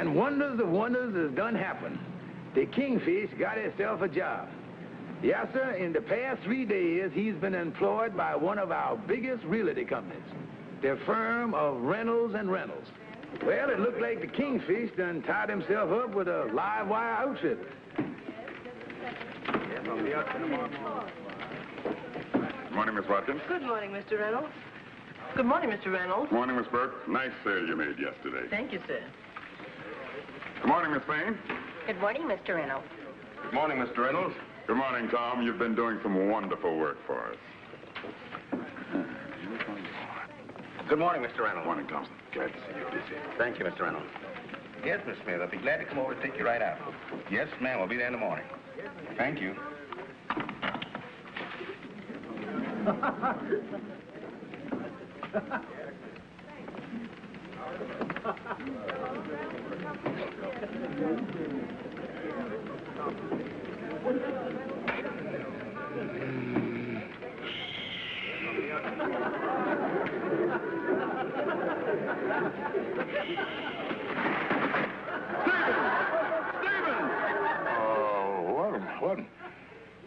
And wonders of wonders has done happened. The Kingfish got himself a job. Yes, sir, in the past 3 days, he's been employed by one of our biggest realty companies, the firm of Reynolds and Reynolds. Well, it looked like the Kingfish done tied himself up with a live wire outfit. Yes, I'll be out tomorrow morning. Good morning, Miss Watkins. Good morning, Mr. Reynolds. Good morning, Mr. Reynolds. Good morning, Miss Burke. Nice sale you made yesterday. Thank you, sir. Good morning, Miss Payne. Good morning, Mr. Reynolds. Good morning, Mr. Reynolds. Good morning, Tom. You've been doing some wonderful work for us. Good morning, Mr. Reynolds. Good morning, Thompson. Glad to see you busy. Thank you, Mr. Reynolds. Yes, Miss Smith, I'll be glad to come over and take you right out. Yes, ma'am, I'll be there in the morning. Thank you.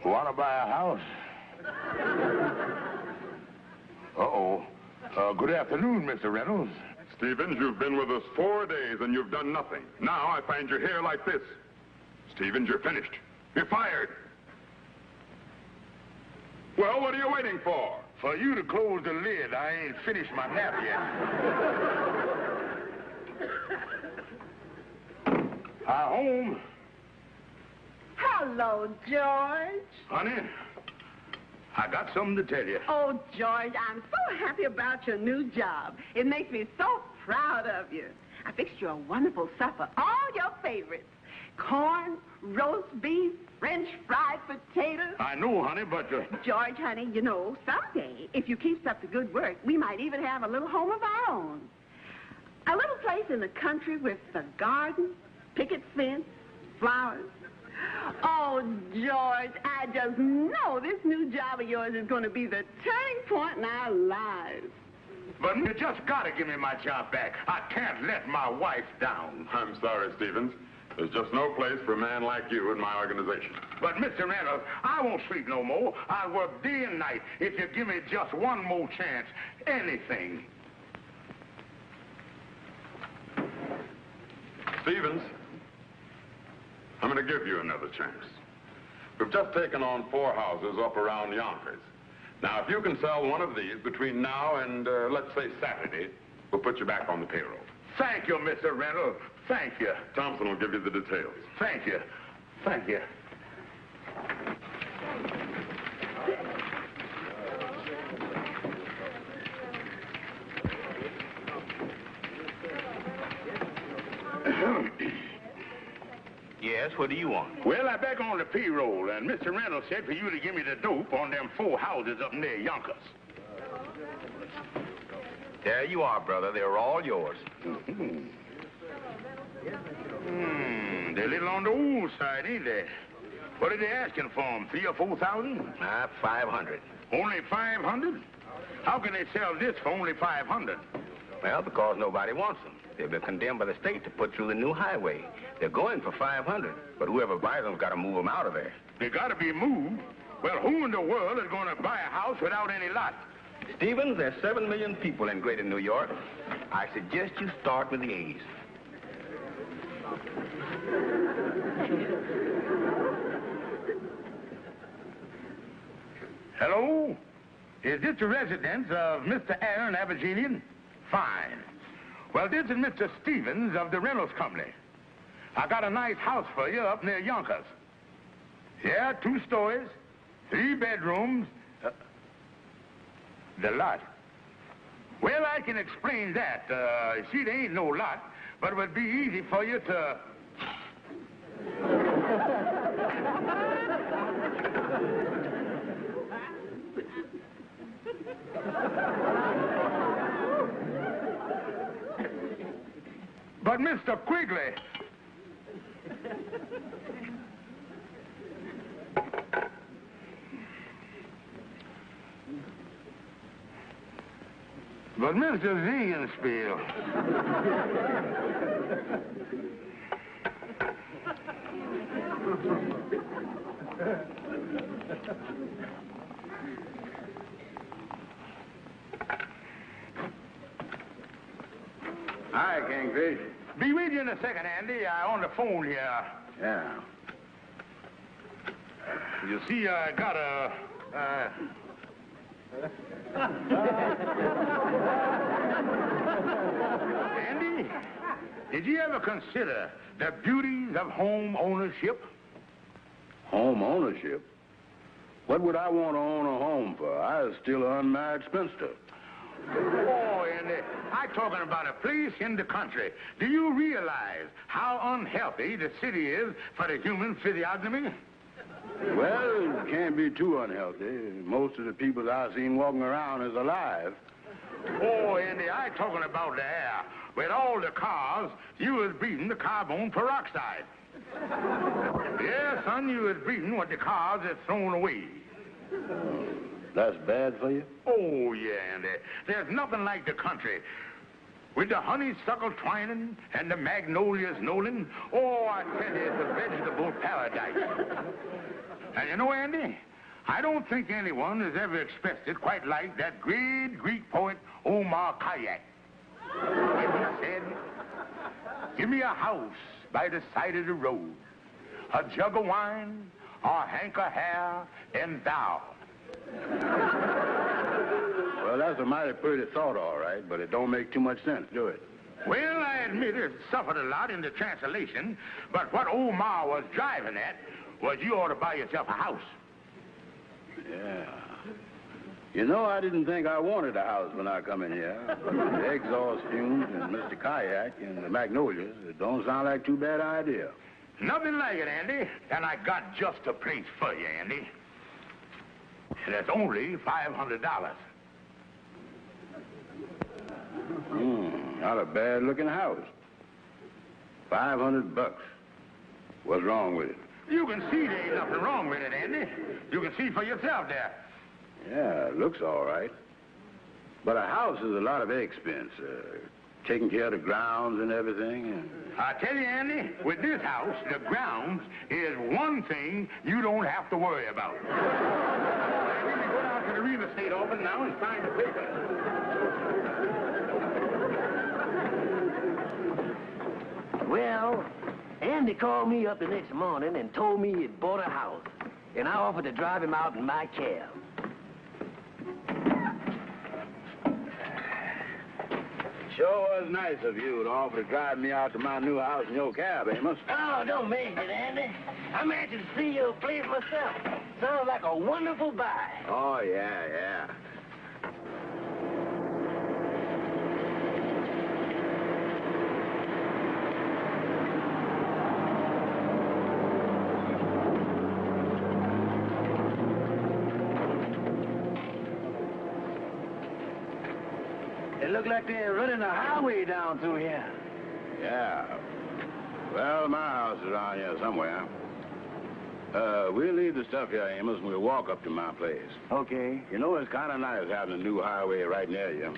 Want to buy a house? Uh-oh. Good afternoon, Mr. Reynolds. Stevens, you've been with us 4 days and you've done nothing. Now I find you here like this. Stevens, you're finished. You're fired. Well, what are you waiting for? For you to close the lid. I ain't finished my nap yet. Hi, home. Hello, George. Honey, I got something to tell you. Oh, George, I'm so happy about your new job. It makes me so proud of you. I fixed you a wonderful supper, all your favorites. Corn, roast beef, French fried potatoes. I know, honey, but... George, honey, you know, someday, if you keep up the good work, we might even have a little home of our own. A little place in the country with a garden, picket fence, flowers. Oh, George, I just know this new job of yours is going to be the turning point in our lives. But you just got to give me my job back. I can't let my wife down. I'm sorry, Stevens. There's just no place for a man like you in my organization. But, Mr. Reynolds, I won't sleep no more. I'll work day and night if you give me just one more chance. Anything. Stevens, I'm going to give you another chance. We've just taken on 4 houses up around Yonkers. Now, if you can sell one of these between now and, let's say, Saturday, we'll put you back on the payroll. Thank you, Mr. Reynolds. Thank you. Thompson will give you the details. Thank you. Thank you. Yes, what do you want? Well, I'm back on the payroll, and Mr. Reynolds said for you to give me the dope on them 4 houses up near Yonkers. There you are, brother. They're all yours. They're a little on the old side, ain't they? What are they asking for them, 3,000 or 4,000? 500. Only 500? How can they sell this for only 500? Well, because nobody wants them. They've been condemned by the state to put through the new highway. They're going for 500, but whoever buys them's got to move them out of there. They got to be moved. Well, who in the world is going to buy a house without any lot? Stevens, there's 7 million people in greater New York. I suggest you start with the A's. Hello? Is this the residence of Mr. Aaron Abergenian? Fine. Well, this is Mr. Stevens of the Reynolds Company. I got a nice house for you up near Yonkers. Yeah, 2 stories, 3 bedrooms. The lot. Well, I can explain that. See, there ain't no lot, but it would be easy for you to... But, Mr. Quigley... But Mr. Ziegenspiel... Hi, Kingfish. Be with you in a second, Andy. I'm on the phone here. Yeah. You see, I got a... Andy, did you ever consider the beauties of home ownership? Home ownership? What would I want to own a home for? I was still an unmarried spinster. Oh, Andy, I'm talking about a place in the country. Do you realize how unhealthy the city is for the human physiognomy? Well, it can't be too unhealthy. Most of the people I've seen walking around is alive. Oh, Andy, I'm talking about the air. With all the cars, you was breathing the carbon peroxide. Yeah, son, you was breathing what the cars have thrown away. That's bad for you? Oh, yeah, Andy. There's nothing like the country. With the honeysuckle twining and the magnolias knolling, oh, I tell you, it's a vegetable paradise. And you know, Andy, I don't think anyone has ever expressed it quite like that great Greek poet Omar Khayyam. When he said, give me a house by the side of the road, a jug of wine, or a hank of hair, and thou. Well, that's a mighty pretty thought, all right, but it don't make too much sense, do it? Well, I admit it suffered a lot in the translation, but what Omar was driving at was you ought to buy yourself a house. Yeah. You know, I didn't think I wanted a house when I come in here. But the exhaust fumes and Mr. Kayak and the magnolias, it don't sound like too bad an idea. Nothing like it, Andy. And I got just a place for you, Andy. And it's only $500. Not a bad-looking house. $500. What's wrong with it? You can see there ain't nothing wrong with it, Andy. You can see for yourself there. Yeah, it looks all right. But a house is a lot of expense. Taking care of the grounds and everything. And... I tell you, Andy, with this house, the grounds is one thing you don't have to worry about. Andy, we go down to the real estate office now and sign the paper. Well, Andy called me up the next morning and told me he'd bought a house. And I offered to drive him out in my cab. Sure was nice of you to offer to drive me out to my new house in your cab, Amos. Oh, don't mention it, Andy. I'm anxious to see your place myself. Sounds like a wonderful buy. Oh, yeah. It looked like they're running a highway down through here. Yeah. Well, my house is around here somewhere. We'll leave the stuff here, Amos, and we'll walk up to my place. Okay. You know, it's kind of nice having a new highway right near you.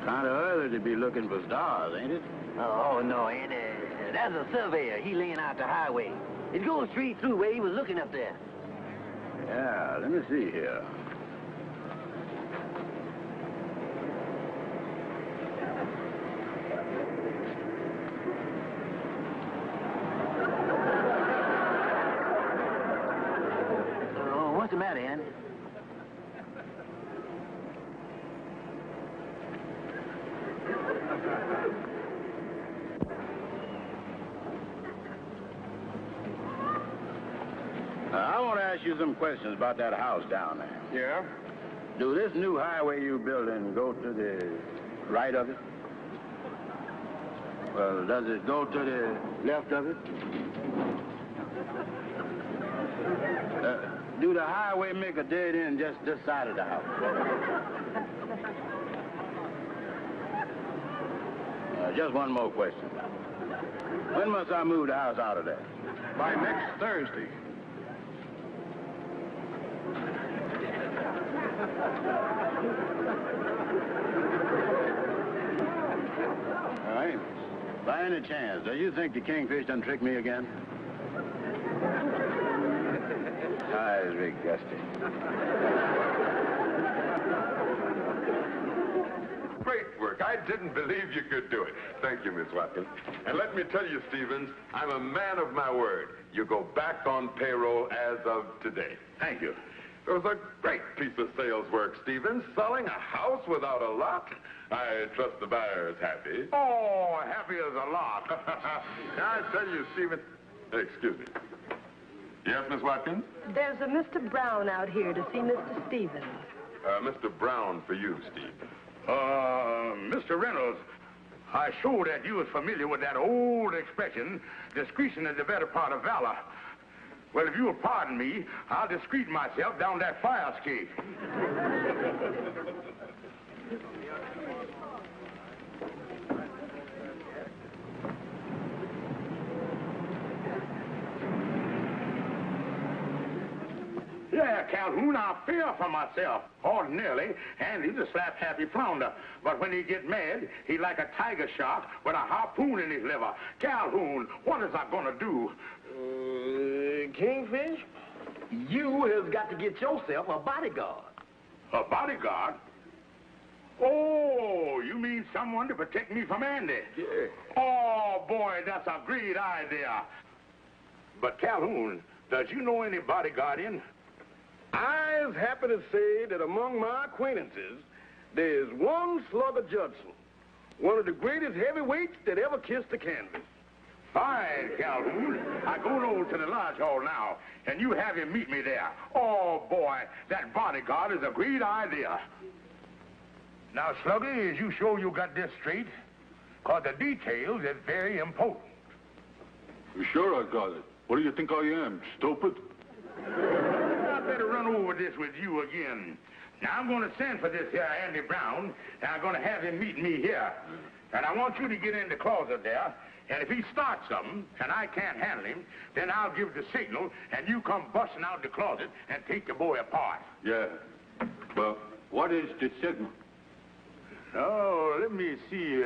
Kind of early to be looking for stars, ain't it? Oh, no, Andy. That's a surveyor. He laying out the highway. It goes straight through where he was looking up there. Yeah, let me see here. Oh, what's the matter, Andy? I want to ask you some questions about that house down there. Yeah? Do this new highway you building go to the right of it? Well, does it go to the left of it? Do the highway make a dead end just this side of the house? Just one more question. When must I move the house out of there? By next Thursday. All right. By any chance, do you think the kingfish done tricked me again? Eyes, Rick Gusty. Great work. I didn't believe you could do it. Thank you, Miss Watkins. And let me tell you, Stevens, I'm a man of my word. You go back on payroll as of today. Thank you. It was a great piece of sales work, Stevens. Selling a house without a lot. I trust the buyer is happy. Oh, happy as a lark. I tell you, Stevens... Excuse me. Yes, Miss Watkins? There's a Mr. Brown out here to see Mr. Stevens. Mr. Brown for you, Steve. Mr. Reynolds, I show that you was familiar with that old expression, discretion is the better part of valor. Well, if you will pardon me, I'll discreet myself down that fire escape. Yeah, Calhoun, I fear for myself. Ordinarily, Andy's a slap-happy flounder. But when he get mad, he like a tiger shark with a harpoon in his liver. Calhoun, what is I gonna do? Kingfish, you have got to get yourself a bodyguard. A bodyguard? Oh, you mean someone to protect me from Andy? Yeah. Oh, boy, that's a great idea. But Calhoun, does you know any bodyguardian? I is happy to say that among my acquaintances, there's one Slugger Judson, one of the greatest heavyweights that ever kissed the canvas. Fine, Calhoun. I go over to the lodge hall now, and you have him meet me there. Oh, boy, that bodyguard is a great idea. Now, Slugger, is you sure you got this straight? Because the details is very important. You sure I got it? What do you think I am, stupid? I better run over this with you again. Now, I'm going to send for this here Andy Brown, and I'm going to have him meet me here. And I want you to get in the closet there, and if he starts something, and I can't handle him, then I'll give the signal, and you come busting out the closet and take the boy apart. Yeah. Well, what is the signal? Oh, let me see.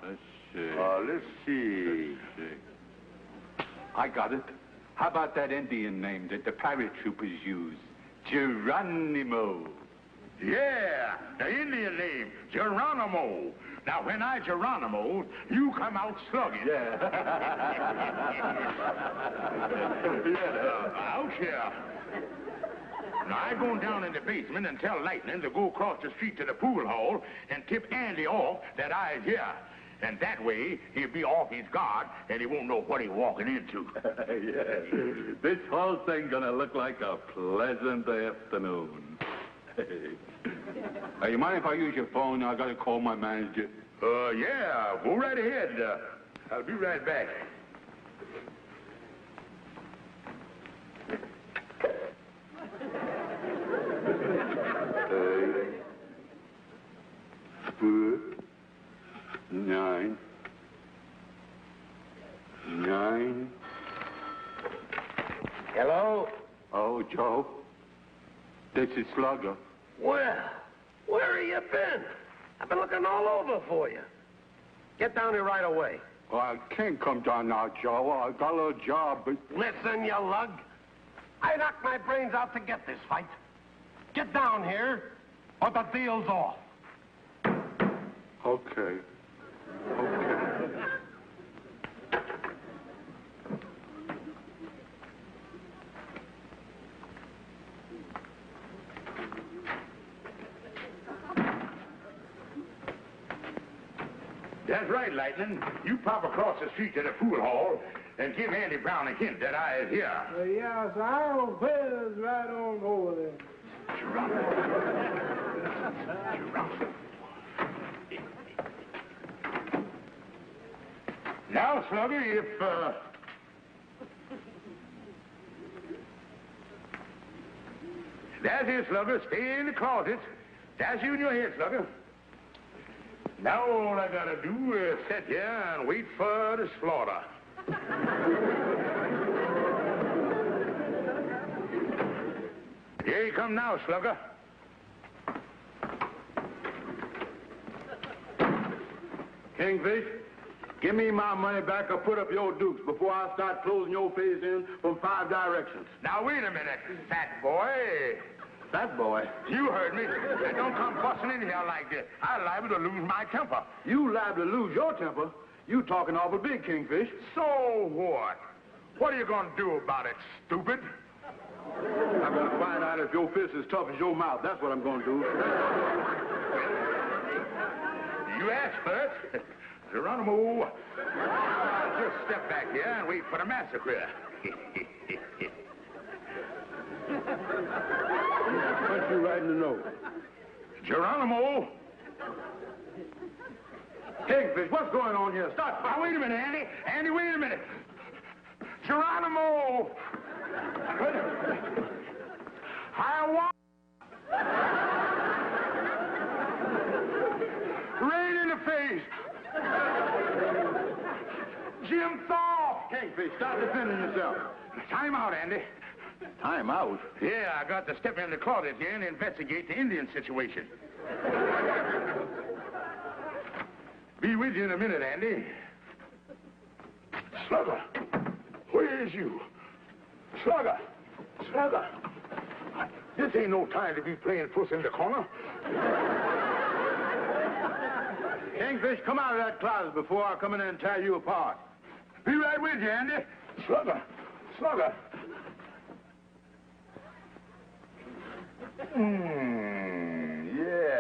Let's see. Let's see. I got it. How about that Indian name that the pirate troopers use? Geronimo. Yeah, the Indian name, Geronimo. Now, when I Geronimo, you come out slugging. Yeah. Out here. Now, I go down in the basement and tell Lightning to go across the street to the pool hall and tip Andy off that I is here. And that way, he'll be off his guard, and he won't know what he's walking into. Yeah. This whole thing gonna look like a pleasant afternoon. You mind if I use your phone? I gotta call my manager. Yeah, go right ahead. I'll be right back. Nine. Hello? Oh, Joe. This is Slugger. Well, where have you been? I've been looking all over for you. Get down here right away. Well, I can't come down now, Joe. I got a little job, but... Listen, you lug. I knocked my brains out to get this fight. Get down here, or the deal's off. Okay. That's right, Lightning. You pop across the street to the pool hall and give Andy Brown a hint that I is here. Yeah, so I'll pay right on over there. Now, Slugger, That's it, Slugger. Stay in the closet. That's you in your head, Slugger. Now all I gotta do is sit here and wait for the slaughter. Here you come now, Slugger. Kingfish, give me my money back or put up your dukes before I start closing your face in from 5 directions. Now, wait a minute, fat boy. Fat boy? You heard me. And don't come busting in here like this. I'm liable to lose my temper. You liable to lose your temper? You talking awful big, Kingfish. So what? What are you going to do about it, stupid? I'm going to find out if your fist is tough as your mouth. That's what I'm going to do. You asked first. Geronimo. Just step back here and wait for the massacre. Punch you right in the nose. Geronimo. Kingfish, what's going on here? Stop. Now, wait a minute, Andy. Andy, wait a minute. Geronimo. I want... Rain in the face. Jim Thorpe. Kingfish, stop defending yourself. Time out, Andy. Time out? Yeah, I got to step in the closet here and investigate the Indian situation. Be with you in a minute, Andy. Slugger, where is you? Slugger, Slugger. This ain't no time to be playing puss in the corner. Kingfish, come out of that closet before I come in and tear you apart. Be right with you, Andy. Slugger, Slugger. Yeah.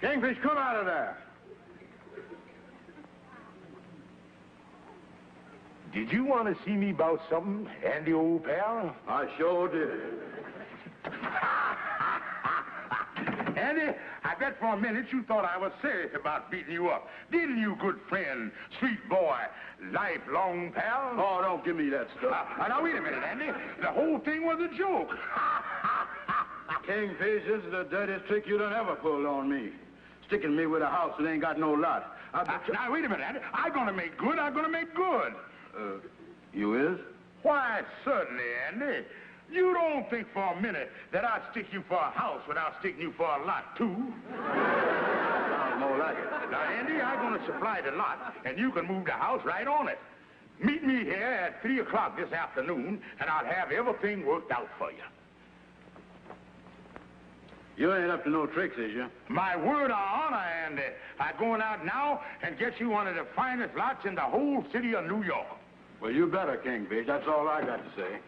Kingfish, come out of there. Did you want to see me about something, Andy, old pal? I sure did. Andy, I bet for a minute you thought I was serious about beating you up. Didn't you, good friend, sweet boy, lifelong pal? Oh, don't give me that stuff. Now, wait a minute, Andy. The whole thing was a joke. Kingfish, this is the dirtiest trick you done ever pulled on me. Sticking me with a house that ain't got no lot. Now, wait a minute, Andy. I'm going to make good. I'm going to make good. You is? Why, certainly, Andy. You don't think for a minute that I'd stick you for a house without sticking you for a lot, too. Sounds more like it. Now, Andy, I'm going to supply the lot, and you can move the house right on it. Meet me here at 3 o'clock this afternoon, and I'll have everything worked out for you. You ain't up to no tricks, is you? My word of honor, Andy. I'm going out now and get you one of the finest lots in the whole city of New York. Well, you better, Kingfish. That's all I got to say.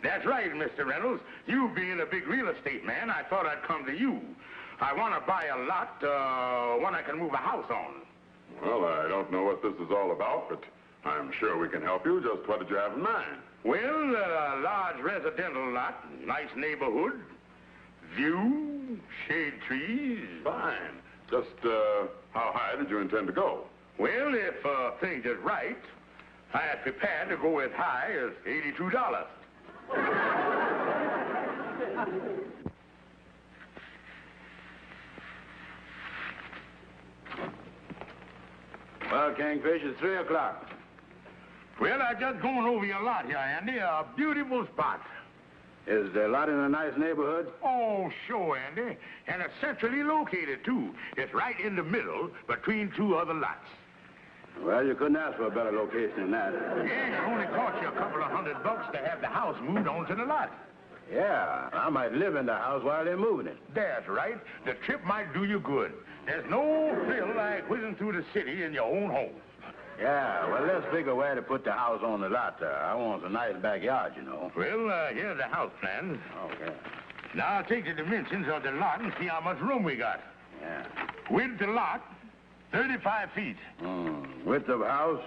That's right, Mr. Reynolds. You being a big real estate man, I thought I'd come to you. I want to buy a lot, one I can move a house on. Well, I don't know what this is all about, but I'm sure we can help you. Just what did you have in mind? Well, a large residential lot, nice neighborhood, view, shade trees. Fine. Just, how high did you intend to go? Well, if things is right, I am prepared to go as high as $82. Well, Kingfish, it's 3 o'clock. Well, I just going over your lot here, Andy. A beautiful spot. Is the lot in a nice neighborhood? Oh, sure, Andy. And it's centrally located, too. It's right in the middle between 2 other lots. Well, you couldn't ask for a better location than that. Yeah, it only cost you a couple of $100 to have the house moved onto the lot. Yeah, I might live in the house while they're moving it. That's right. The trip might do you good. There's no thrill like whizzing through the city in your own home. Yeah, well, let's figure where to put the house on the lot. I want a nice backyard, you know. Well, here's the house plans. Okay. Now, I'll take the dimensions of the lot and see how much room we got. Yeah. Width the lot, 35 feet. Width of house,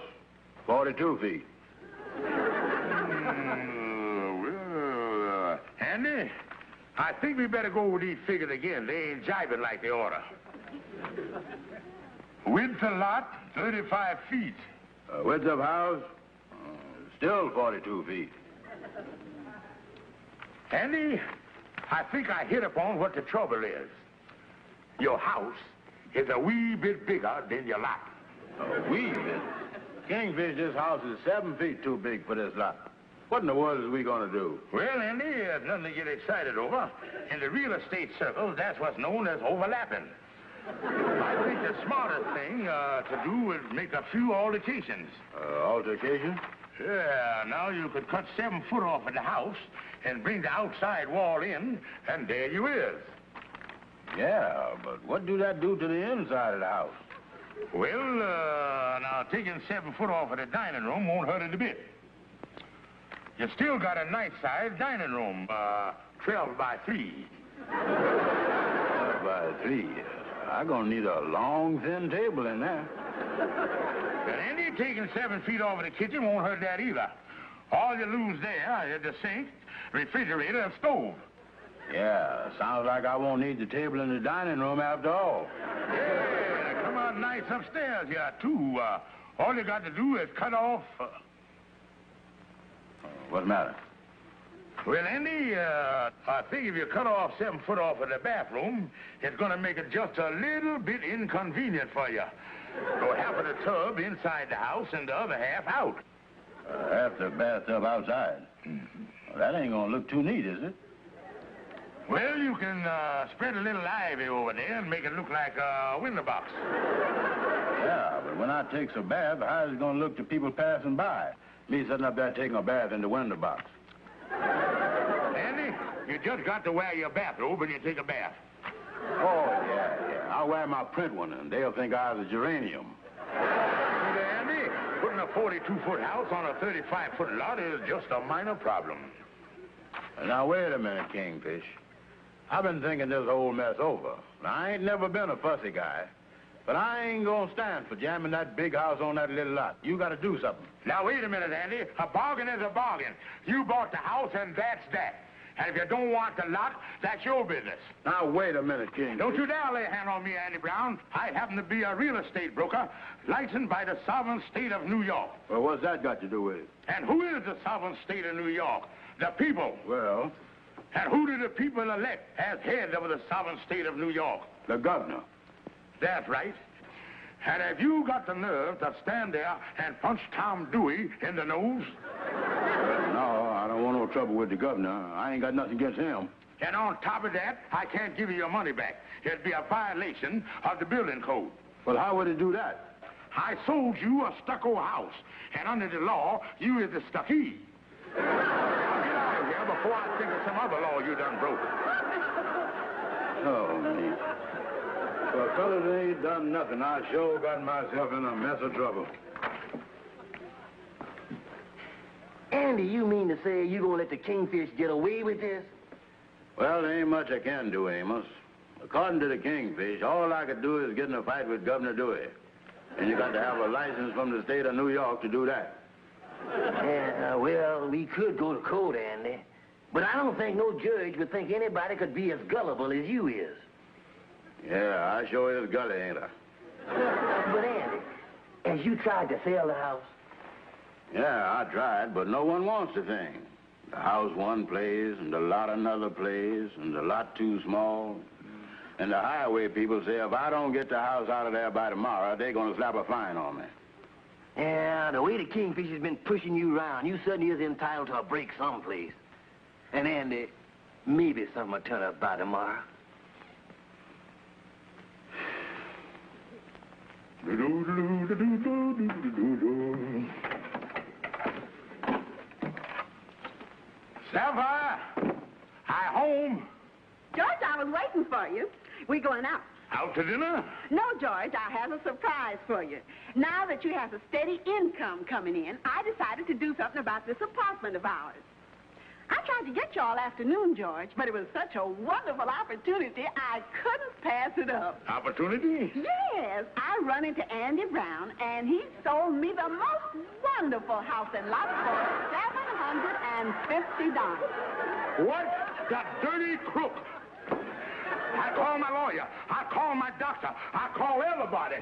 42 feet. Andy, I think we better go over these figures again. They ain't jibing like they oughta. Width the lot, 35 feet. Width of house, still 42 feet. Andy, I think I hit upon what the trouble is. Your house is a wee bit bigger than your lot. A wee bit? Kingfish, this house is 7 feet too big for this lot. What in the world is we going to do? Well, Andy, nothing to get excited over. In the real estate circles, that's what's known as overlapping. I think the smartest thing to do is make a few altercations. Altercation? Yeah, now you could cut 7 foot off of the house and bring the outside wall in, and there you is. Yeah, but what do that do to the inside of the house? Well, now taking 7 foot off of the dining room won't hurt it a bit. You still got a nice-sized dining room, 12 by 3. 12 by 3? I'm going to need a long, thin table in there. But Andy, taking 7 feet off of the kitchen won't hurt that either. All you lose there is the sink, refrigerator, and stove. Yeah, sounds like I won't need the table in the dining room after all. Yeah, come out nice upstairs here, too. All you got to do is cut off... What's the matter? Well, Andy, I think if you cut off 7 foot off of the bathroom, it's going to make it just a little bit inconvenient for you. Go half of the tub inside the house and the other half out. Half the bathtub outside? Well, that ain't going to look too neat, is it? Well, you can spread a little ivy over there and make it look like a window box. Yeah, but when I takes a bath, how's it going to look to people passing by? Me sitting up there taking a bath in the window box. Andy, you just got to wear your bathrobe when you take a bath. Oh, yeah. I'll wear my print one, and they'll think I was a geranium. Andy, putting a 42-foot house on a 35-foot lot is just a minor problem. Now, wait a minute, Kingfish. I've been thinking this whole mess over. Now, I ain't never been a fussy guy, but I ain't gonna stand for jamming that big house on that little lot. You gotta do something. Now, wait a minute, Andy. A bargain is a bargain. You bought the house, and that's that. And if you don't want the lot, that's your business. Now, wait a minute, King. Don't you dare lay a hand on me, Andy Brown. I happen to be a real estate broker, licensed by the sovereign state of New York. Well, what's that got to do with it? And who is the sovereign state of New York? The people. Well... And who do the people elect as head of the sovereign state of New York? The governor. That's right. And have you got the nerve to stand there and punch Tom Dewey in the nose? No, I don't want no trouble with the governor. I ain't got nothing against him. And on top of that, I can't give you your money back. It'd be a violation of the building code. Well, how would it do that? I sold you a stucco house, and under the law, you is the stuckee. Now, get out of here before I think of some other law you done broke. Oh, me. Well, fellas ain't done nothing. I sure got myself in a mess of trouble. Andy, you mean to say you gonna let the Kingfish get away with this? Well, there ain't much I can do, Amos. According to the Kingfish, all I could do is get in a fight with Governor Dewey. And you got to have a license from the state of New York to do that. Well, we could go to court, Andy. But I don't think no judge would think anybody could be as gullible as you is. Yeah, I sure is gully, ain't I? But, Andy, has you tried to sell the house? Yeah, I tried, but no one wants the thing. The house one place, and the lot another place, and the lot too small. And the highway people say if I don't get the house out of there by tomorrow, they're going to slap a fine on me. Yeah, the way the Kingfish has been pushing you around, you certainly is entitled to a break someplace. And, Andy, maybe something will turn up by tomorrow. Sapphire, hi home. George, I was waiting for you. We going out? Out to dinner? No, George, I have a surprise for you. Now that you have a steady income coming in, I decided to do something about this apartment of ours. I tried to get you all afternoon, George, but it was such a wonderful opportunity, I couldn't pass it up. Opportunity? Yes. I run into Andy Brown, and he sold me the most wonderful house and lot for $750. What? That dirty crook. I call my lawyer. I call my doctor. I call everybody.